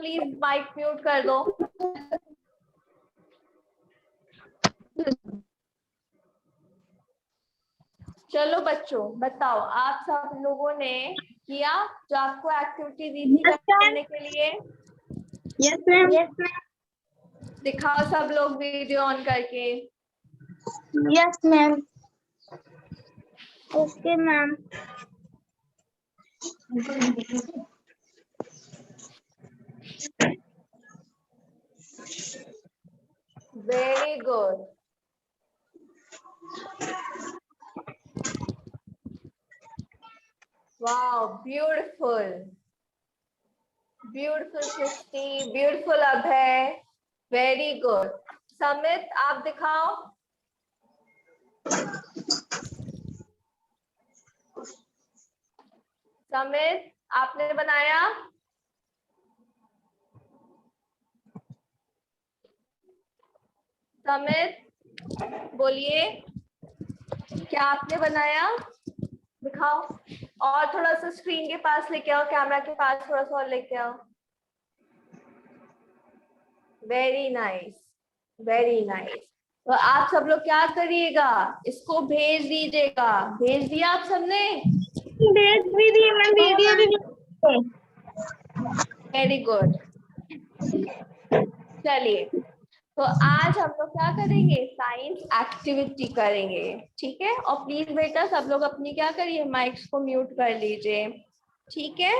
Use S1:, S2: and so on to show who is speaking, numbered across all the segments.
S1: Please mic mute कर दो। चलो बच्चों बताओ, आप सब लोगों ने किया जो आपको एक्टिविटी दी थी करने के लिए?
S2: Yes ma'am.
S1: दिखाओ सब लोग वीडियो ऑन करके।
S2: Yes ma'am. Okay ma'am.
S1: Very good. Wow, beautiful beautiful Srishti, beautiful Abhay, very good. Samit आप दिखाओ। समित आपने बनाया? समित बोलिए, क्या आपने बनाया? दिखाओ। और थोड़ा सा स्क्रीन के पास लेके आओ, कैमरा के पास थोड़ा सा और लेके आओ। Very nice, very nice. तो आप सब लोग क्या करिएगा, इसको भेज दीजिएगा। भेज दिया आप सबने?
S2: भेज भी दिए मैम, वीडियो भी भेज।
S1: Very good. चलिए, तो आज हम लोग क्या करेंगे, साइंस एक्टिविटी करेंगे, ठीक है? और प्लीज बेटा सब लोग अपनी क्या करिए, माइक्स को म्यूट कर लीजिए, ठीक है?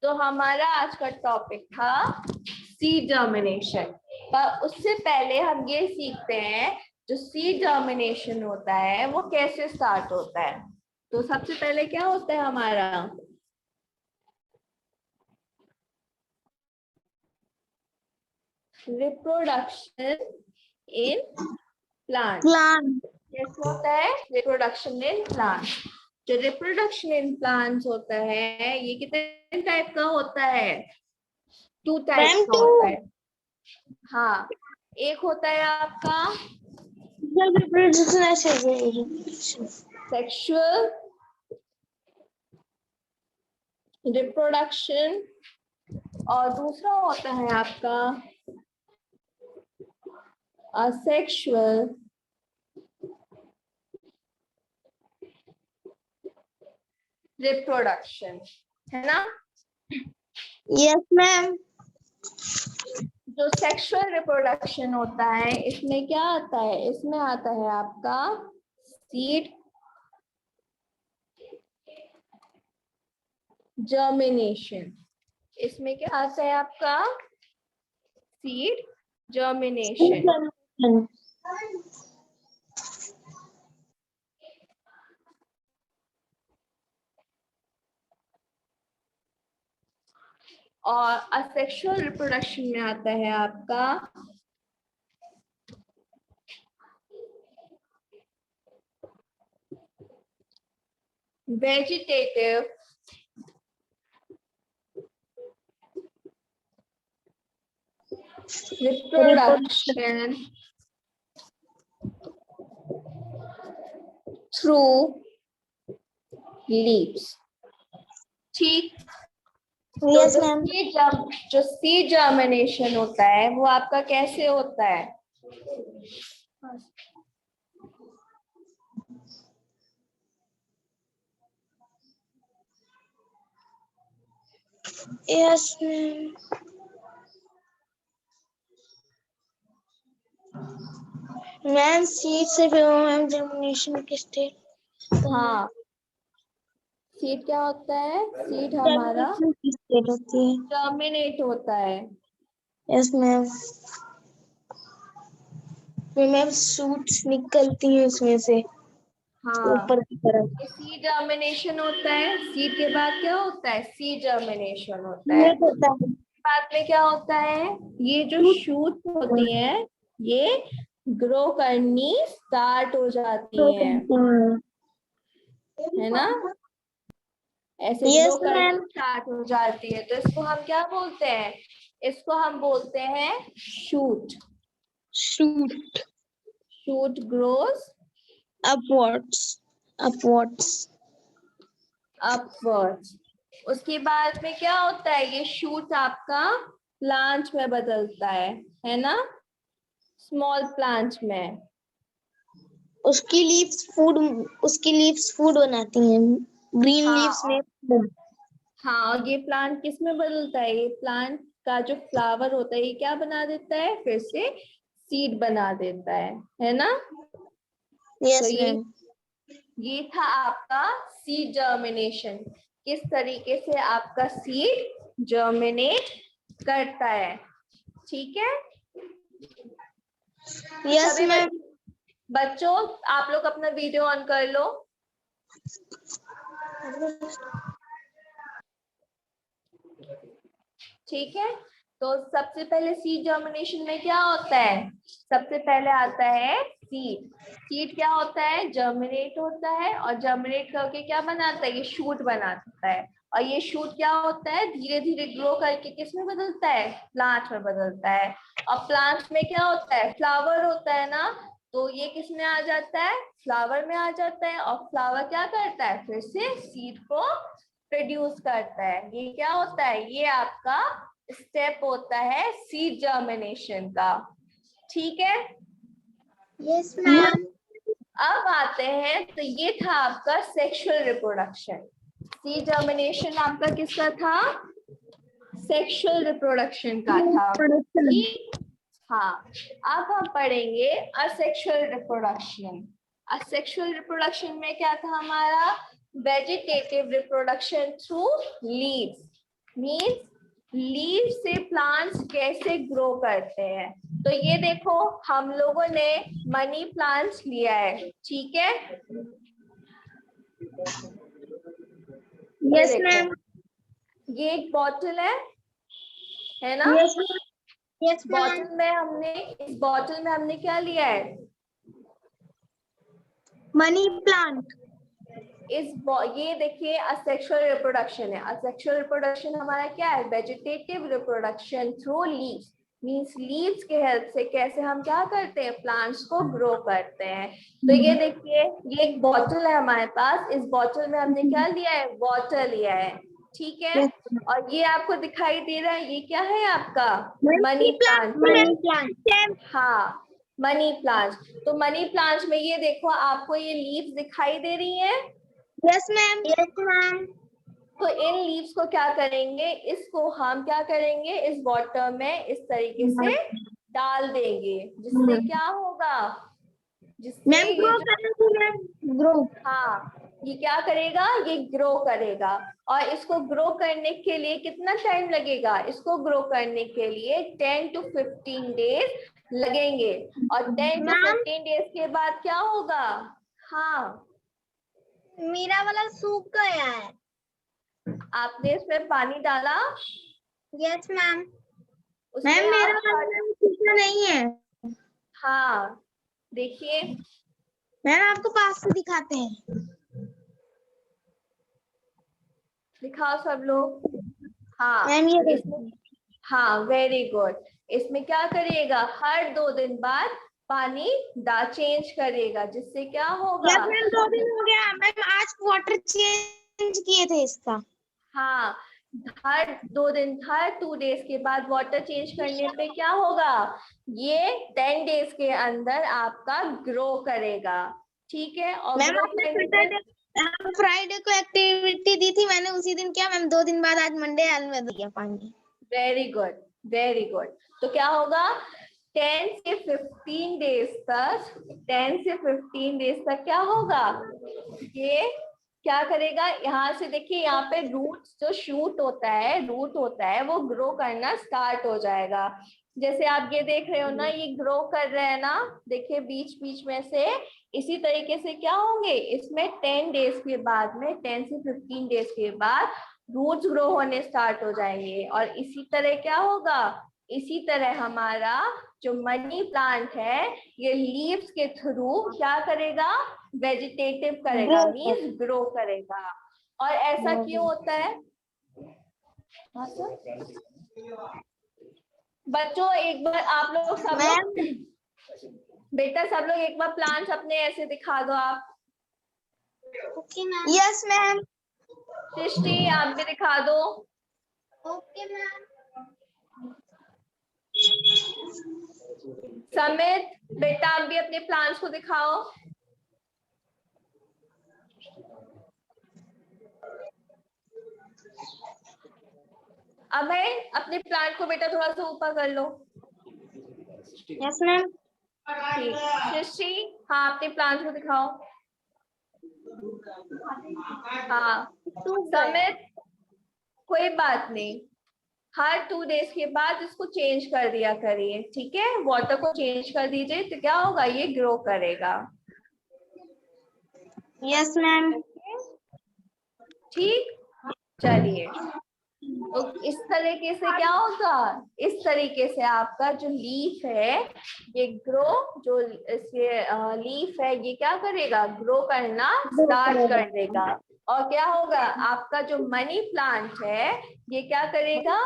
S1: तो हमारा आज का टॉपिक था सीड जर्मिनेशन। पर उससे पहले हम ये सीखते हैं जो सीड जर्मिनेशन होता है वो कैसे स्टार्ट होता है। तो सबसे पहले क्या होता है हमारा, रिप्रोडक्शन इन प्लांट। कैसे होता है रिप्रोडक्शन इन प्लांट? जो रिप्रोडक्शन इन प्लांट्स होता है ये कितने टाइप का होता है? 2 टाइप का होता है। हाँ, एक होता है आपका सेक्सुअल रिप्रोडक्शन और दूसरा होता है आपका असेक्सुअल रिप्रोडक्शन, है ना?
S2: Yes ma'am.
S1: जो सेक्सुअल रिप्रोडक्शन होता है इसमें क्या आता है, इसमें आता है आपका सीड जर्मिनेशन। इसमें क्या आता है आपका सीड जर्मिनेशन। और असेक्सुअल रिप्रोडक्शन में आता है आपका वेजिटेटिव रिप्रोडक्शन थ्रू लीव्स, ठीक?
S2: यस
S1: तो
S2: मैम।
S1: जो सीड जर्मिनेशन होता है वो आपका कैसे होता है?
S2: Yes ma'am. मैम सीड से फिर मैम जर्मिनेशन की स्टेट।
S1: हाँ, सीड क्या होता है, सीड हमारा
S2: जर्मिनेशन की स्टेट होती है।
S1: जर्मिनेट होता है।
S2: Yes ma'am. फिर मैम शूट्स निकलती हैं उसमें से
S1: हाँ,
S2: ऊपर की तरफ।
S1: ये सीड जर्मिनेशन होता है। सीड के बाद क्या होता है, सीड जर्मिनेशन होता है।
S2: ये होता है।
S1: बाद में क्या होता है, ये जो शूट होती है ये ग्रो करनी स्टार्ट हो जाती हैं, है ना? ऐसे ग्रो
S2: यस
S1: करनी
S2: मैम।
S1: स्टार्ट हो जाती है तो इसको हम क्या बोलते हैं, इसको हम बोलते हैं shoot.
S2: Shoot
S1: shoot grows
S2: upwards. Upwards.
S1: Upwards, उसके बाद में क्या होता है, ये शूट आपका प्लांट में बदलता है ना, स्मॉल प्लांट में।
S2: उसकी लीव्स फूड बनाती हैं, ग्रीन
S1: हाँ
S2: लीव्स में।
S1: हाँ, और ये प्लांट किस में बदलता है, ये प्लांट का जो फ्लावर होता है ये क्या बना देता है, फिर से सीड बना देता है ना। तो
S2: यस मैम।
S1: ये था आपका सीड जर्मिनेशन, किस तरीके से आपका सीड जर्मिनेट करता है, ठीक है।
S2: यस
S1: सभी
S2: मैम।
S1: बच्चों आप लोग अपना वीडियो ऑन कर लो। ठीक है, तो सबसे पहले सीड जर्मिनेशन में क्या होता है, सबसे पहले आता है सीड। सीड क्या होता है, जर्मिनेट होता है, और जर्मिनेट करके क्या बनाता है, ये शूट बनाता है। और ये शूट क्या होता है, धीरे धीरे ग्रो करके किस में बदलता है, प्लांट में बदलता है। और प्लांट में क्या होता है, फ्लावर होता है ना, तो ये किस में आ जाता है, फ्लावर में आ जाता है। और फ्लावर क्या करता है, फिर से सीड को प्रोड्यूस करता है। ये क्या होता है, ये आपका स्टेप होता है सीड जर्मिनेशन का, ठीक है।
S2: Yes ma'am.
S1: अब आते हैं, तो ये था आपका सेक्सुअल रिप्रोडक्शन। सीड जर्मिनेशन आपका किसका था, सेक्सुअल रिप्रोडक्शन का था, ठीक। हाँ, अब हम पढ़ेंगे असेक्सुअल रिप्रोडक्शन। असेक्सुअल रिप्रोडक्शन में क्या था हमारा, vegetative reproduction through leaves, means leave से प्लांट्स कैसे ग्रो करते हैं। तो ये देखो हम लोगों ने मनी प्लांट्स लिया है, ठीक है। ये
S2: यस
S1: देखो,
S2: मैम।
S1: ये एक बॉटल है ना।
S2: Yes ma'am. Yes ma'am.
S1: इस बॉटल में हमने क्या लिया है,
S2: मनी प्लांट।
S1: ये देखिए असेक्सुअल रिप्रोडक्शन है। असेक्सुअल रिप्रोडक्शन हमारा क्या है, vegetative reproduction through leaves, means leaves के हेल्प से कैसे हम क्या करते हैं, प्लांट्स को ग्रो करते हैं। तो ये देखिए, ये एक बॉटल है हमारे पास, इस बॉटल में हमने क्या लिया है, वाटर लिया है, ठीक है। और ये आपको दिखाई दे रहा है, ये क्या है आपका, मनी प्लांट।
S2: Money plant.
S1: हाँ, मनी प्लांट। तो मनी प्लांट में ये देखो आपको ये लीव्स दिखाई दे रही है।
S2: Yes ma'am. Yes ma'am.
S1: तो इन लीव्स को क्या करेंगे, इसको हम क्या करेंगे, इस वाटर में इस तरीके से डाल देंगे, जिससे क्या होगा, जिससे
S2: मैम
S1: ये
S2: ग्रो
S1: जो,
S2: करेंगे मैम, ग्रो।
S1: हाँ ये क्या करेगा, ये ग्रो करेगा। और इसको ग्रो करने के लिए कितना टाइम लगेगा, इसको ग्रो करने के लिए 10 to 15 डेज लगेंगे। और 10 to
S2: मैम
S1: 15 डेज के बाद क्या होगा, हाँ
S2: मेरा वाला सूख गया है।
S1: आपने इसमें पानी डाला,
S2: यस मैम।
S1: उसमें
S2: मैम मेरा
S1: आप,
S2: वाला सूखा नहीं है।
S1: हाँ देखिए,
S2: मैम आपको पास से दिखाते हैं।
S1: दिखाओ सब लोग। हाँ
S2: मैम ये
S1: इसमें,
S2: देखिए।
S1: हाँ वेरी गुड। इसमें क्या करिएगा, हर 2 दिन बाद पानी चेंज करिएगा, जिससे क्या होगा,
S2: यस मैम 2 दिन हो गया मैम, आज वाटर चेंज किए थे इसका।
S1: हाँ हर 2 दिन, हर 2 डेज के बाद वाटर चेंज करने पे क्या होगा, ये 10 डेज के अंदर आपका ग्रो करेगा, ठीक है। और
S2: मैम
S1: ग्रो
S2: आपने
S1: करने के,
S2: फ्राइडे को एक्टिविटी दी थी, मैंने उसी दिन किया मैम। 2 दिन बाद आज मंडे आज में दिया पानी।
S1: Very good, very good. तो क्या होगा, 10 से 15 डेज तक, 10 से 15 डेज तक क्या होगा, ये क्या करेगा, यहाँ से देखिए, यहाँ पे रूट जो शूट होता है, रूट होता है, वो ग्रो करना स्टार्ट हो जाएगा। जैसे आप ये देख रहे हो ना, ये ग्रो कर रहे हैं ना, देखिए बीच बीच में से। इसी तरीके से क्या होंगे, इसमें 10 डेज के बाद में, 10 से 15 डेज के बाद रूट्स ग्रो होने स्टार्ट हो जाएंगे। और इसी तरह क्या होगा, इसी तरह हमारा जो मनी प्लांट है, ये लीव्स के थ्रू क्या करेगा, वेजिटेटिव करेगा, मींस ग्रो करेगा। और ऐसा क्यों होता है, हाँ सर? बच्चों एक बार आप लोग सब लोग,
S2: मैम
S1: बेटा सब लोग एक बार प्लांट्स अपने ऐसे दिखा दो आप।
S2: Okay ma'am. Yes ma'am.
S1: Srishti आप भी दिखा दो।
S2: Okay ma'am.
S1: समित बेटा आप भी अपने प्लांट्स को दिखाओ। अभय अपने प्लांट को बेटा थोड़ा सा ऊपर कर लो।
S2: Yes ma'am.
S1: ठीक, सृष्टि हाँ अपने प्लांट्स को दिखाओ। हाँ समित कोई बात नहीं, हर 2 डेज के बाद इसको चेंज कर दिया करिए, ठीक है। वाटर को चेंज कर दीजिए तो क्या होगा, ये ग्रो करेगा।
S2: Yes ma'am.
S1: ठीक, चलिए तो इस तरीके से क्या होगा, इस तरीके से आपका जो लीफ है ये ग्रो, जो इसके लीफ है ये क्या करेगा, ग्रो करना स्टार्ट कर देगा। और क्या होगा, आपका जो मनी प्लांट है ये क्या करेगा,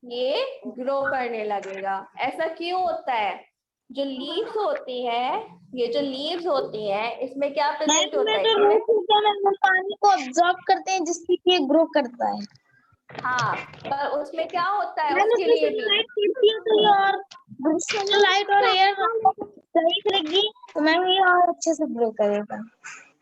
S1: ये ग्रो करने लगेगा। ऐसा क्यों होता है, जो लीव्स होती है, ये जो लीव्स होती है इसमें क्या प्रेजेंट होता है,
S2: जो
S1: इसमें
S2: रूट होते हैं वो पानी को ऑब्जॉर्ब करते हैं जिससे कि ये ग्रो करता है।
S1: हाँ, पर उसमें क्या होता है,
S2: मैम
S1: उसके
S2: उसमें
S1: लिए
S2: से
S1: भी
S2: लाइट पड़ती है तो ये और उसमें जो लाइट और एयर सही करेगी तो मैम ये और अच्छे से ग्रो करेगा।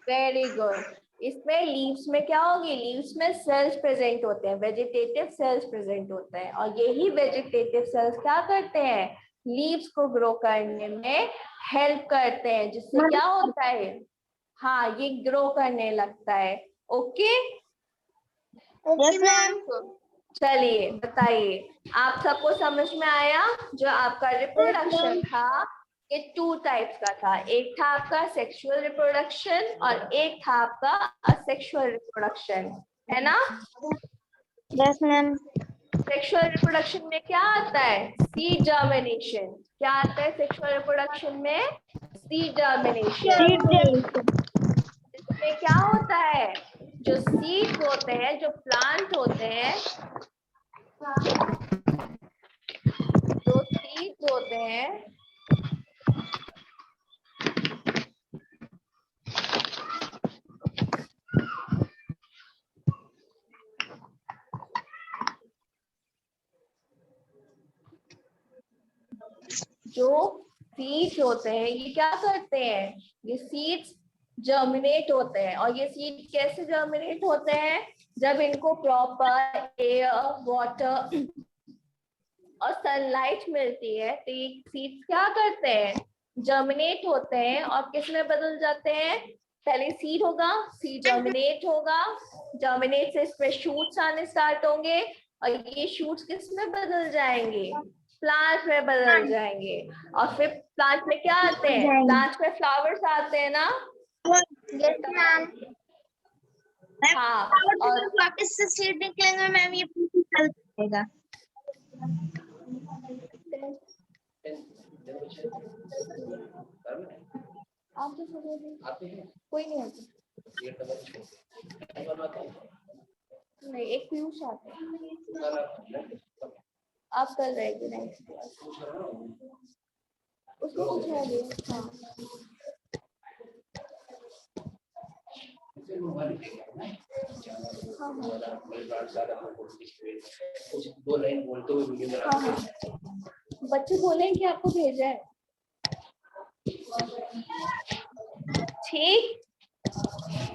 S1: Very good. इसमें लीव्स में क्या होगी, लीव्स में सेल्स प्रेजेंट होते हैं, वेजिटेटिव सेल्स प्रेजेंट होते हैं, और यही वेजिटेटिव सेल्स क्या करते हैं, लीव्स को ग्रो करने में हेल्प करते हैं, जिससे क्या होता है, हाँ ये ग्रो करने लगता है। Okay
S2: yes ma'am.
S1: चलिए बताइए, आप सबको समझ में आया, जो आपका रिप्रोडक्शन था ये 2 टाइप्स का था, एक था आपका सेक्सुअल रिप्रोडक्शन और एक था आपका असेक्सुअल रिप्रोडक्शन, है ना।
S2: Yes ma'am.
S1: सेक्सुअल रिप्रोडक्शन में क्या आता है, सीड जर्मिनेशन। क्या आता है सेक्सुअल रिप्रोडक्शन में, सीड जर्मिनेशन। इसमें क्या होता है, जो सीड्स होते हैं, जो प्लांट होते हैं, जो सीड्स होते हैं जो सीड्स होते हैं ये क्या करते हैं, ये सीड्स जर्मिनेट होते हैं। और ये सीड कैसे जर्मिनेट होते हैं, जब इनको प्रॉपर एयर, वाटर और सनलाइट मिलती है तो ये सीड्स क्या करते हैं, जर्मिनेट होते हैं और किस में बदल जाते हैं, पहले सीड होगा, सीड जर्मिनेट होगा, जर्मिनेट से इसमें शूट्स आने स्टार्ट होंगे और ये शूट्स किस में बदल जाएंगे, प्लांट में बदल जाएंगे। और फिर प्लांट में क्या आते हैं, प्लांट में फ्लावर्स आते हैं ना।
S2: Yes ma'am.
S1: हाँ और
S2: वापस से सीड निकलेंगे मैम, ये चल जाएगा।
S1: आप तो कोई नहीं आता, नहीं एक पीयूष आता है, आप कर रहे थे नेक्स्ट क्लास, उसको पूछा दिया। हाँ बच्चे बोले कि आपको भेजा है, ठीक।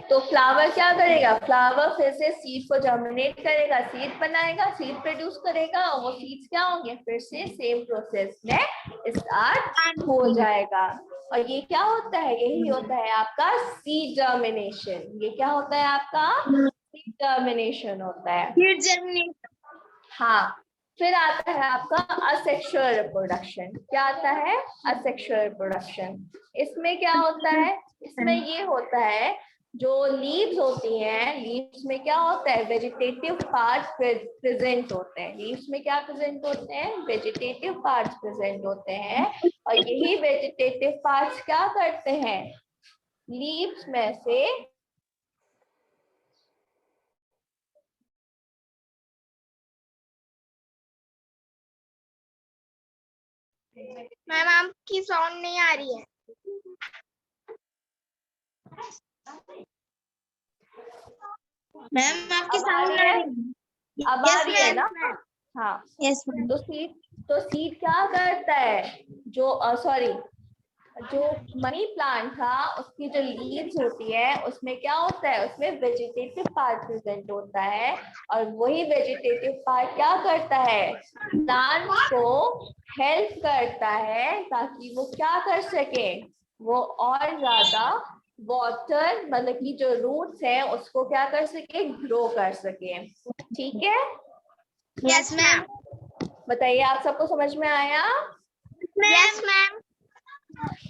S1: तो फ्लावर क्या करेगा, फ्लावर फिर से सीड को जर्मिनेट करेगा, सीड बनाएगा, सीड प्रोड्यूस करेगा, और वो सीड्स क्या होंगे, फिर से सेम प्रोसेस में स्टार्ट हो जाएगा। और ये क्या होता है, यही होता है आपका सीड जर्मिनेशन। ये क्या होता है आपका, सीड जर्मिनेशन होता है।
S2: Seed germination.
S1: हाँ, फिर आता है आपका असेक्सुअल रिप्रोडक्शन। क्या आता है, असेक्सुअल रिप्रोडक्शन। इसमें क्या होता है, इसमें ये होता है, जो लीव्स होती हैं, लीव्स में क्या होता है, वेजिटेटिव पार्ट्स प्रेजेंट होते हैं। लीव्स में क्या प्रेजेंट होते हैं, वेजिटेटिव पार्ट्स प्रेजेंट होते हैं। और यही वेजिटेटिव पार्ट्स क्या करते हैं, लीव्स में से
S2: मैम आपकी साउंड नहीं आ रही है। मैम आपकी
S1: अब आ
S2: साउंड
S1: रही
S2: आ
S1: है?
S2: रही
S1: अब आ
S2: यस
S1: रही है
S2: मैम।
S1: ना? हाँ।
S2: Yes ma'am.
S1: तो सीड क्या करता है, जो सॉरी, जो मनी प्लांट था उसकी जो लीव्स होती है उसमें क्या होता है, उसमें वेजिटेटिव पार्ट प्रेजेंट होता है, और वही वेजिटेटिव पार्ट क्या करता है, प्लांट को हेल्प करता है ताकि वो क्या कर सके, वो और ज्यादा वाटर, मतलब कि जो रूट्स है उसको क्या कर सके, ग्रो कर सके। ठीक है,
S2: यस मैम।
S1: बताइए आप सबको समझ में आया?
S2: Yes ma'am.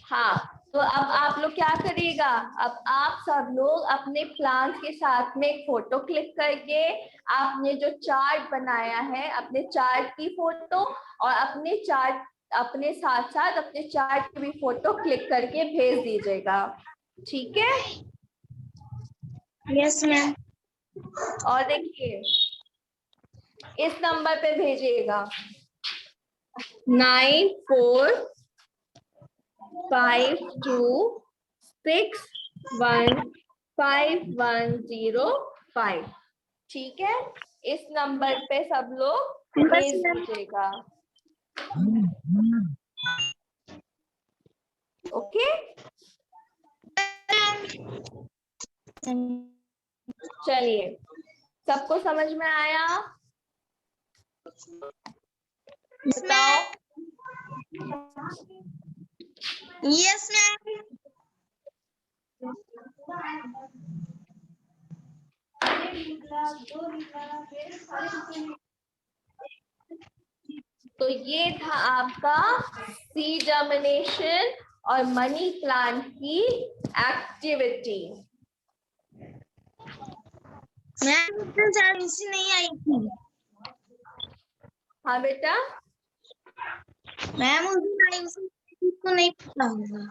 S1: हाँ, तो अब आप लोग क्या करिएगा, अब आप सब लोग अपने प्लांट्स के साथ में एक फोटो क्लिक करके आपने जो चार्ट बनाया है अपने चार्ट की फोटो, और अपने चार्ट अपने साथ साथ अपने चार्ट की भी फोटो क्लिक करके भेज दीजिएगा। ठीक है,
S2: यस मैम।
S1: और देखिए इस नंबर पे भेजिएगा 9452615105। ठीक है, इस नंबर पे सब लोग
S2: यस
S1: भेज
S2: मैम।
S1: दीजिएगा। ओके, चलिए, सबको समझ में आया? बताओ।
S2: Yes ma'am.
S1: तो ये था आपका सीड जर्मिनेशन और मनी प्लांट की एक्टिविटी।
S2: मैम सर्विस नहीं आई थी।
S1: हाँ बेटा,
S2: मैम उस दिन आई उसको नहीं पता होगा।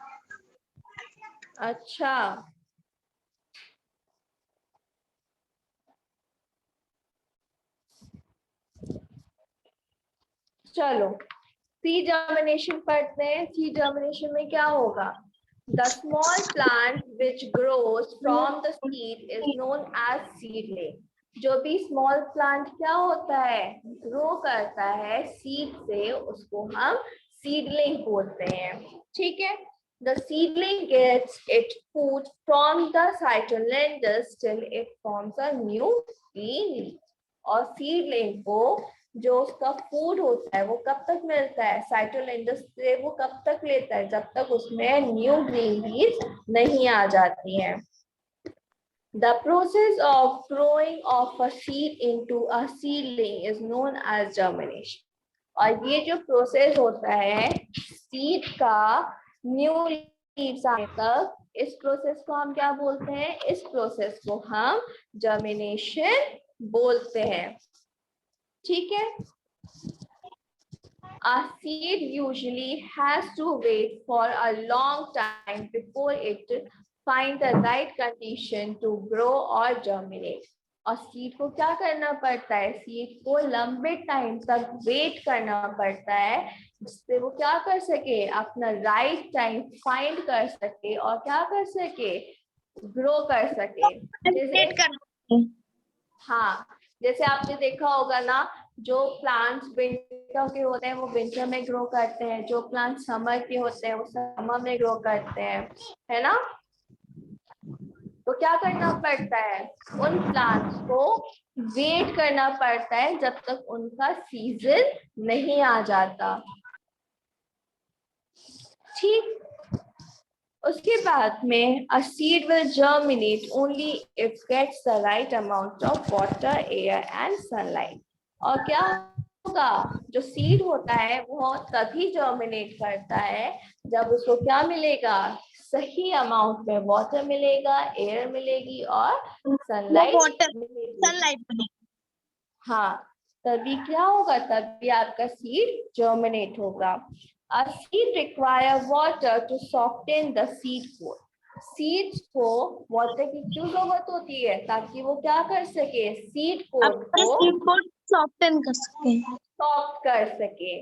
S1: अच्छा, चलो सीड जर्मिनेशन पढ़ते हैं। सीड जर्मिनेशन में क्या होगा, the small plant which grows from the seed is known as seedling. जो भी स्मॉल प्लांट क्या होता है, ग्रो करता है सीड से, उसको हम सीडलिंग बोलते हैं। ठीक है, the seedling gets its food from the cytolendes till it forms a new green leaf। और सीडलिंग को जो उसका फूड होता है वो कब तक मिलता है, साइटोलेंडस से वो कब तक लेता है, जब तक उसमें न्यू ग्रीन लीव्स नहीं आ जाती हैं। The process of growing of a seed into a seedling is known as germination। और ये जो प्रोसेस होता है सीड का न्यू लीव्स आने तक, इस प्रोसेस को हम क्या बोलते हैं, इस प्रोसेस को हम जर्मिनेशन बोलते हैं। ठीक है, a seed usually has to wait for a long time before it find the right condition to grow or germinate। और सीड को क्या करना पड़ता है, सीड को लंबे टाइम तक वेट करना पड़ता है जिससे वो क्या कर सके, अपना राइट टाइम फाइंड कर सके और क्या कर सके, ग्रो कर सके। जैसे हाँ, जैसे आपने देखा होगा ना, जो प्लांट्स विंटर के होते हैं वो विंटर में ग्रो करते हैं, जो प्लांट्स समर के होते हैं वो समर में ग्रो करते हैं, है ना। तो क्या करना पड़ता है, उन प्लांट्स को वेट करना पड़ता है जब तक उनका सीजन नहीं आ जाता। ठीक, उसके बाद में a seed will germinate only if gets the right amount of water, air and sunlight। और क्या होगा, जो सीड होता है वो तभी जर्मिनेट करता है जब उसको क्या मिलेगा, सही अमाउंट में वाटर मिलेगा, एयर मिलेगी और सनलाइट मिलेगी।
S2: सनलाइट।
S1: हाँ, तभी क्या होगा, तभी आपका सीड जर्मिनेट होगा। A seed require water to soften the seed core। Seeds को वाटर की क्यों जरूरत होती है, ताकि वो क्या कर सके, सीड कोड
S2: अपने
S1: को
S2: सीड को सॉफ्टन कर सकते हैं।
S1: सॉफ्ट कर सके।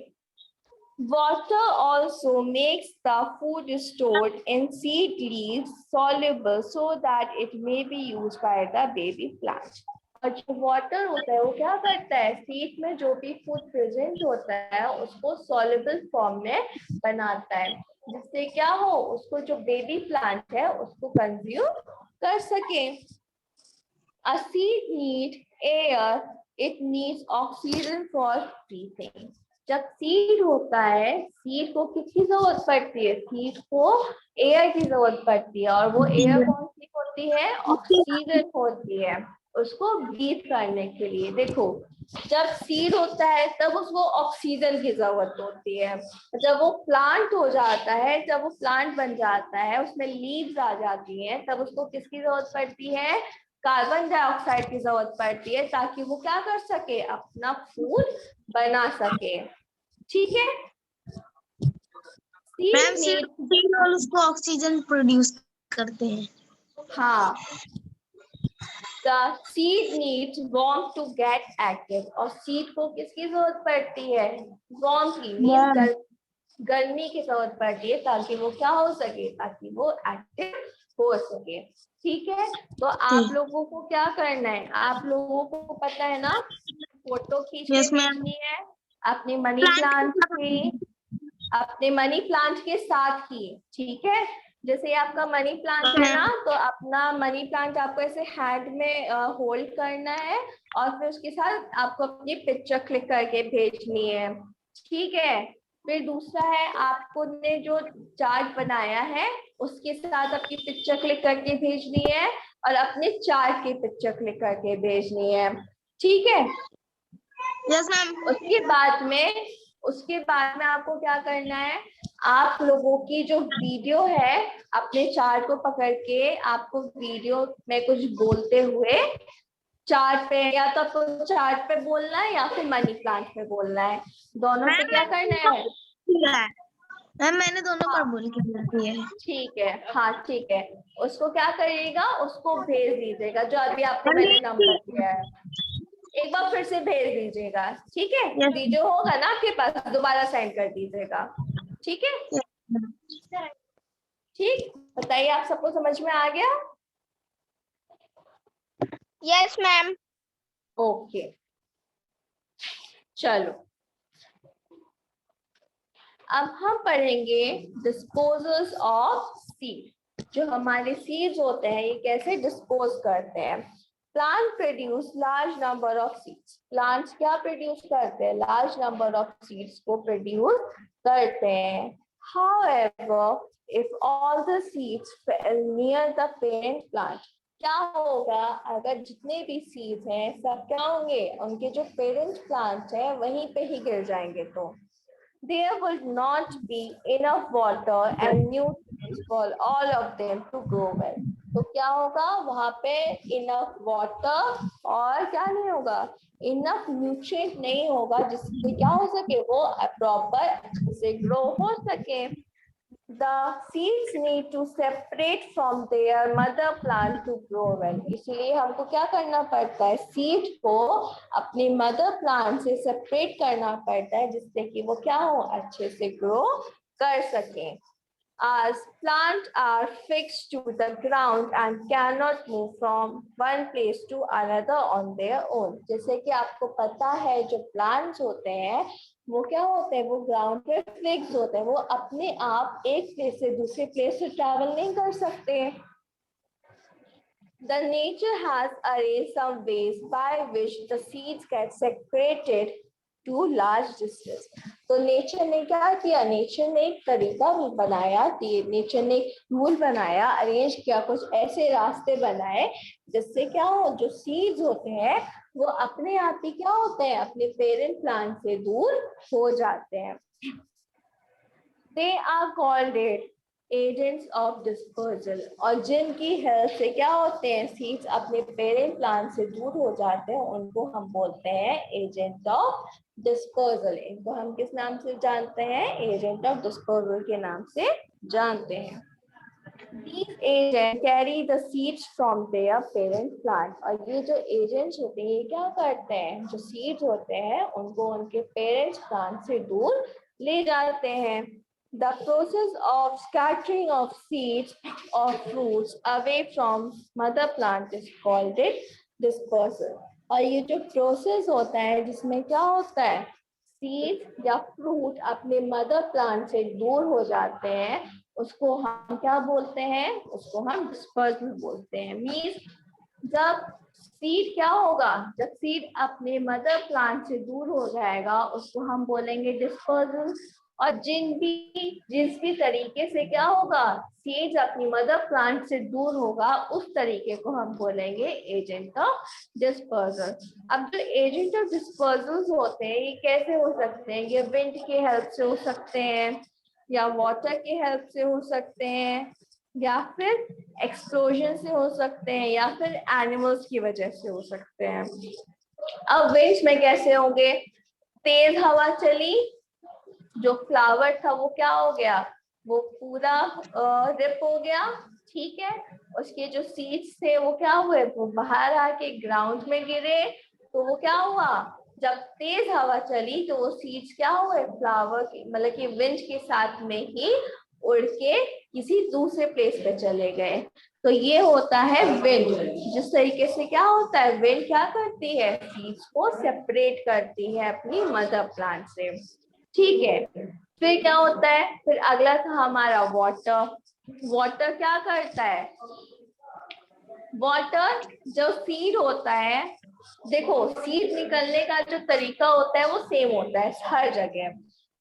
S1: Water also makes the food stored in seed leaves soluble so that it may be used by the baby plant. और जो वाटर होता है वो क्या करता है, सीड में जो भी फूड प्रेजेंट होता है उसको सॉल्युबल फॉर्म में बनाता है, जिससे क्या हो, उसको जो बेबी प्लांट है उसको कंज्यूम कर सके. A seed needs air, it needs oxygen for breathing. जब सीड होता है, सीड को किसकी जरूरत पड़ती है, सीड को एयर की जरूरत पड़ती है, और वो एयर कौन सी होती है, ऑक्सीजन होती है उसको ब्रीथ करने के लिए. देखो, जब सीड होता है तब उसको ऑक्सीजन की जरूरत होती है. जब वो प्लांट हो जाता है, जब वो प्लांट बन जाता है, उसमें लीव्स आ जाती हैं, तब उसको किसकी जरूरत पड़ती है, कार्बन डाइऑक्साइड की जरूरत पड़ती है, ताकि वो क्या कर सके, अपना फूड बना सके. ठीक है.
S2: मैम सीड और उसको ऑक्सीजन प्रोड्यूस करते हैं.
S1: हाँ, the seed needs warmth to get active. और सीड को किसकी जरूरत पड़ती है, warmth की, मीन्स गर्मी की जरूरत पड़ती है, ताकि वो क्या हो सके, ताकि वो एक्टिव हो सके. ठीक है. तो आप लोगों को क्या करना है, आप लोगों को पता है ना, फोटो खींच के भेजनी है अपने मनी प्लांट की, अपने मनी प्लांट के साथ ही. ठीक है. जैसे आपका मनी प्लांट है ना, तो अपना मनी प्लांट आपको ऐसे हैंड में होल्ड करना है, और फिर उसके साथ आपको अपनी पिक्चर क्लिक करके भेजनी है. ठीक है. फिर दूसरा है, आपको ने जो चार्ट बनाया है उसके साथ अपनी पिक्चर क्लिक करके भेजनी है, और अपने चार्ट की पिक्चर क्लिक करके भेजनी है. ठीक है.
S2: Yes ma'am.
S1: उसके बाद में आपको क्या करना है, आप लोगों की जो वीडियो है, अपने चार्ट को पकड़ के आपको वीडियो में कुछ बोलते हुए चार्ट पे, या तो आपको चार्ट पे बोलना है या फिर मनी प्लांट पे बोलना है, दोनों पे क्या करना है.
S2: मैम मैंने दोनों पर बोल के बोलती है.
S1: ठीक है. हाँ ठीक है. उसको क्या करिएगा, उसको भेज दीजिएगा, जो अभी आपको मैंने नंबर दिया है, एक बार फिर से भेज दीजिएगा. ठीक है. वीडियो होगा ना आपके पास, दोबारा सेंड कर दीजिएगा. ठीक है. ठीक. बताइए, आप सबको समझ में आ गया.
S2: Yes ma'am.
S1: ओके. चलो, अब हम पढ़ेंगे डिस्पोजल्स ऑफ सीड. जो हमारे सीड्स होते हैं, ये कैसे डिस्पोज करते हैं. Plant produce large number of seeds. Plants क्या प्रोड्यूस करते हैं, लार्ज नंबर ऑफ सीड्स को प्रोड्यूस करते हैं. However, if all the seeds fail near the parent plant, क्या होगा, अगर जितने भी सीड्स हैं सब क्या होंगे, उनके जो पेरेंट प्लांट है वहीं पे ही गिर जाएंगे, तो there would not be enough water and nutrients for all of them to grow well. तो क्या होगा, वहां पे इनफ वाटर और क्या नहीं होगा, इनफ न्यूट्रिएंट नहीं होगा, जिससे क्या हो सके, वो प्रॉपर अच्छे से ग्रो हो सके. The seeds need to separate from their mother plant to grow well. इसलिए हमको क्या करना पड़ता है, सीड को अपने मदर प्लांट से सेपरेट करना पड़ता है, जिससे कि वो क्या हो, अच्छे से ग्रो कर सके. As plants are fixed to the ground and cannot move from one place to another on their own. जैसे कि आपको पता है, जो प्लांट्स होते हैं वो क्या होते हैं, वो ग्राउंड पे फिक्स होते हैं, वो अपने आप एक प्लेस से दूसरे प्लेस से ट्रैवल नहीं कर सकते. The nature has arranged some ways by which the seeds get separated to large distance. तो नेचर ने क्या किया, नेचर ने एक तरीका भी बनाया, नेचर ने एक रूल बनाया, अरेंज किया, कुछ ऐसे रास्ते बनाए जिससे क्या हो, जो सीड्स होते हैं वो अपने आप ही क्या होते हैं, अपने पेरेंट प्लांट से दूर हो जाते हैं. They are called agents of dispersal. और जिनकी हेल्प से क्या होते हैं, सीड्स अपने पेरेंट प्लांट से दूर हो जाते हैं, उनको हम बोलते हैं एजेंट ऑफ डिस्पर्जल. इनको हम किस नाम से जानते हैं, एजेंट ऑफ डिस्पर्जल के नाम से जानते हैं. These agents carry the seeds from their parent plant. और ये जो एजेंट्स होते हैं, ये क्या करते हैं, जो सीड्स होते हैं उनको उनके पेरेंट्स प्लांट से दूर ले जाते हैं। The process of scattering of seeds of fruits away from mother plant is called it dispersal। और ये जो प्रोसेस होता है जिसमें क्या होता है, सीड या फ्रूट अपने मदर प्लांट से दूर हो जाते हैं, उसको हम क्या बोलते हैं, उसको हम डिस्पर्सल बोलते हैं। मींस जब सीड क्या होगा, जब सीड अपने मदर प्लांट से दूर हो जाएगा उसको हम बोलेंगे डिस्पर्सल। और जिस भी तरीके से क्या होगा, सीड्स अपनी मदर प्लांट से दूर होगा, उस तरीके को हम बोलेंगे एजेंट ऑफ डिस्पर्सल। अब जो एजेंट ऑफ डिस्पर्सल होते हैं ये कैसे हो सकते हैं, ये विंड के हेल्प से हो सकते हैं, या वाटर के हेल्प से हो सकते हैं, या फिर एक्सप्लोजन से हो सकते हैं, या फिर एनिमल्स की वजह से हो सकते हैं। अब विंड्स में कैसे होंगे, तेज हवा चली, जो फ्लावर था वो क्या हो गया, वो पूरा रिप हो गया, ठीक है। उसके जो सीड्स थे वो क्या हुए, वो बाहर आके ग्राउंड में गिरे, तो वो क्या हुआ, जब तेज हवा चली तो वो सीड्स क्या हुए, फ्लावर के मतलब कि विंड के साथ में ही उड़ के किसी दूसरे प्लेस पे चले गए। तो ये होता है विंड। जिस तरीके से क्या होता है, विंड क्या करती है, सीड्स को सेपरेट करती है अपनी मदर प्लांट से, ठीक है। फिर क्या होता है, फिर अगला था हमारा वाटर। वाटर क्या करता है, वाटर जो सीड होता है, देखो सीड निकलने का जो तरीका होता है वो सेम होता है हर जगह।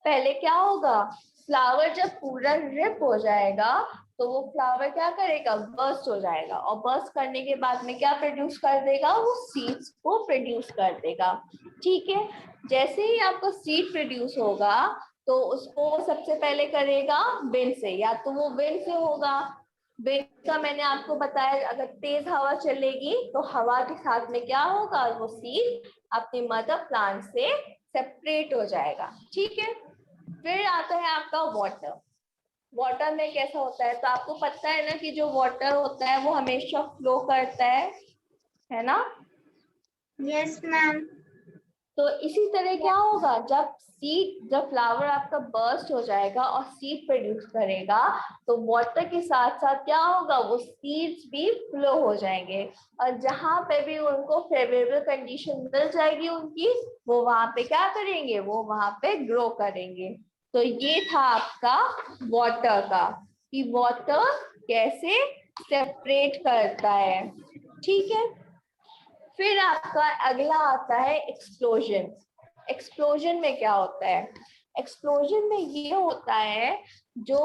S1: पहले क्या होगा, फ्लावर जब पूरा रिप हो जाएगा तो वो फ्लावर क्या करेगा, बर्स्ट हो जाएगा, और बर्स्ट करने के बाद में क्या प्रोड्यूस कर देगा, वो सीड्स को प्रोड्यूस कर देगा, ठीक है। जैसे ही आपका सीड प्रोड्यूस होगा तो उसको सबसे पहले करेगा विंड से, या तो वो विंड से होगा, विंड का मैंने आपको बताया, अगर तेज हवा चलेगी तो हवा के साथ में क्या होगा, वो सीड अपने मदर प्लांट से सेपरेट हो जाएगा, ठीक है। फिर आता है आपका वाटर। वाटर में कैसा होता है, तो आपको पता है ना कि जो वाटर होता है वो हमेशा फ्लो करता है ना।
S2: Yes ma'am.
S1: तो इसी तरह क्या होगा, जब फ्लावर आपका बर्स्ट हो जाएगा और सीड प्रोड्यूस करेगा तो वाटर के साथ साथ क्या होगा, वो सीड्स भी फ्लो हो जाएंगे, और जहां पे भी उनको फेवरेबल कंडीशन मिल जाएगी उनकी, वो वहां पे क्या करेंगे, वो वहां पे ग्रो करेंगे। तो ये था आपका वाटर का, कि वाटर कैसे सेपरेट करता है, ठीक है। फिर आपका अगला आता है एक्सप्लोजन। एक्सप्लोजन में क्या होता है, एक्सप्लोजन में ये होता है जो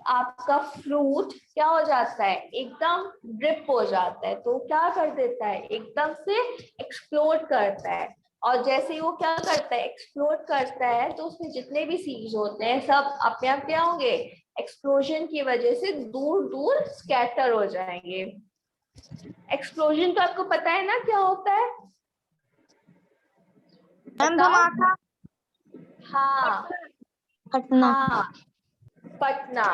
S1: आपका फ्रूट क्या हो जाता है, एकदम ड्रिप हो जाता है, तो क्या कर देता है, एकदम से एक्सप्लोड करता है। और जैसे ही वो क्या करता है, एक्सप्लोड करता है, तो उसमें जितने भी सीड्स होते हैं सब अपने आप क्या होंगे, एक्सप्लोजन की वजह से दूर दूर स्कैटर हो जाएंगे। एक्सप्लोजन तो आपको पता है ना क्या होता है,
S2: मैम
S1: बताओ।
S2: धमाका,
S1: हाँ
S2: फटना।
S1: हाँ, पटना।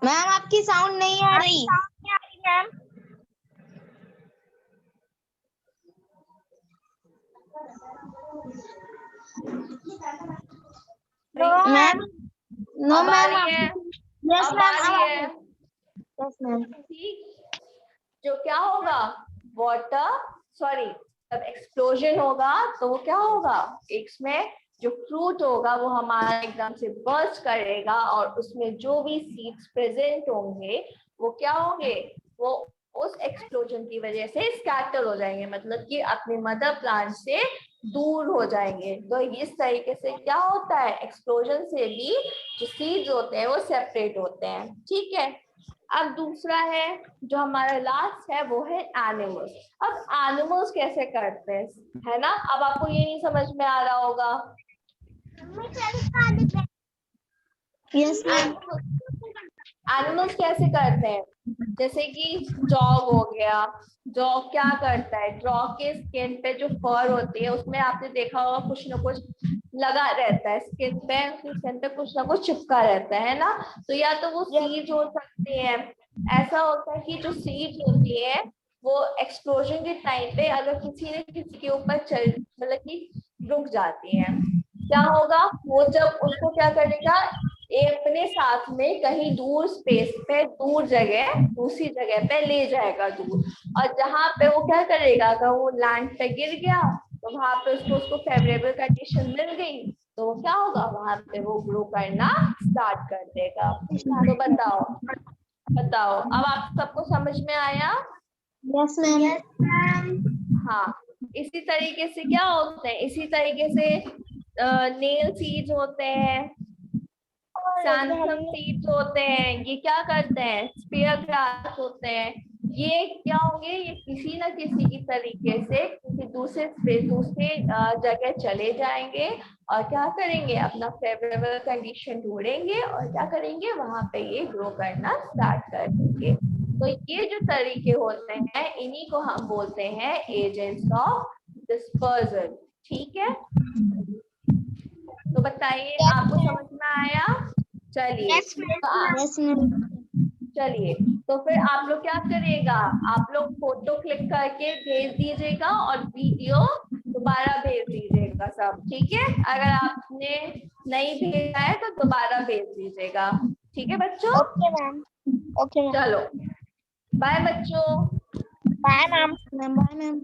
S2: मैम आपकी साउंड नहीं आ रही। मैम मैम नो
S1: अब आ
S2: मैम।
S1: रही है,
S2: यस
S1: अब आ
S2: मैम,
S1: रही
S2: अब
S1: है,
S2: यस मैम।
S1: ठीक। जो क्या होगा, वाटर, सॉरी, जब एक्सप्लोजन होगा तो वो क्या होगा, इसमें जो फ्रूट होगा वो हमारा एकदम से बर्स्ट करेगा, और उसमें जो भी सीड्स प्रेजेंट होंगे वो क्या होंगे, वो उस एक्सप्लोजन की वजह से स्कैटर हो जाएंगे, मतलब कि अपने मदर प्लांट से दूर हो जाएंगे। तो इस तरीके से क्या होता है, एक्सप्लोजन से भी जो सीड्स होते हैं वो सेपरेट होते हैं, ठीक है। अब दूसरा है जो हमारा लास्ट है वो है एनिमल्स। अब एनिमल्स कैसे करते हैं, है ना, अब आपको ये नहीं समझ में आ रहा होगा।
S2: Yes ma'am.
S1: एनिमल्स कैसे करते हैं, जैसे कि डॉग हो गया, डॉग क्या करता है, डॉग के स्किन पे जो फर होती है उसमें आपने देखा होगा कुछ ना कुछ लगा रहता है, स्किन पे, उसकी स्किन पे कुछ ना कुछ चिपका रहता है ना। तो या तो वो सीड्स हो सकती है, ऐसा होता है कि जो सीड्स होती है वो एक्सप्लोजन के टाइम पे अगर किसी ने किसी के ऊपर चल मतलब कि रुक जाती है, क्या होगा, वो जब उसको क्या करेगा, ये अपने साथ में कहीं दूर स्पेस पे, दूर जगह, दूसरी जगह पे ले जाएगा दूर, और जहाँ पे वो क्या करेगा, अगर वो लैंड पे गिर गया तो वहां पे उसको फेवरेबल कंडीशन मिल गई, तो वो क्या होगा, वहां पे वो ग्रो करना स्टार्ट कर देगा। तो बताओ बताओ, अब आप सबको समझ में आया?
S2: Yes ma'am.
S1: हाँ, इसी तरीके से क्या होते हैं, इसी तरीके से नेल सीड्स होते हैं, सैंथम सीड्स होते हैं, ये क्या करते हैं, स्पीयर ग्रास होते हैं, ये क्या होंगे, ये किसी न किसी की तरीके से किसी दूसरे जगह चले जाएंगे और क्या करेंगे, अपना फेवरेबल कंडीशन ढूंढेंगे और क्या करेंगे, वहां पे ये ग्रो करना स्टार्ट कर देंगे। तो ये जो तरीके होते हैं इन्हीं को हम बोलते हैं एजेंट्स ऑफ डिस्पर्जल। ठीक है, तो बताइए आपको समझ में आया? चलिए
S2: यस मैम।
S1: चलिए, तो फिर आप लोग क्या करिएगा, आप लोग फोटो क्लिक करके भेज दीजिएगा और वीडियो दोबारा भेज दीजिएगा सब, ठीक है? अगर आपने नहीं भेजा है तो दोबारा भेज दीजिएगा, ठीक है बच्चों?
S2: Okay ma'am. Okay ma'am.
S1: चलो, बाय बच्चों।
S2: Bye ma'am. Bye ma'am.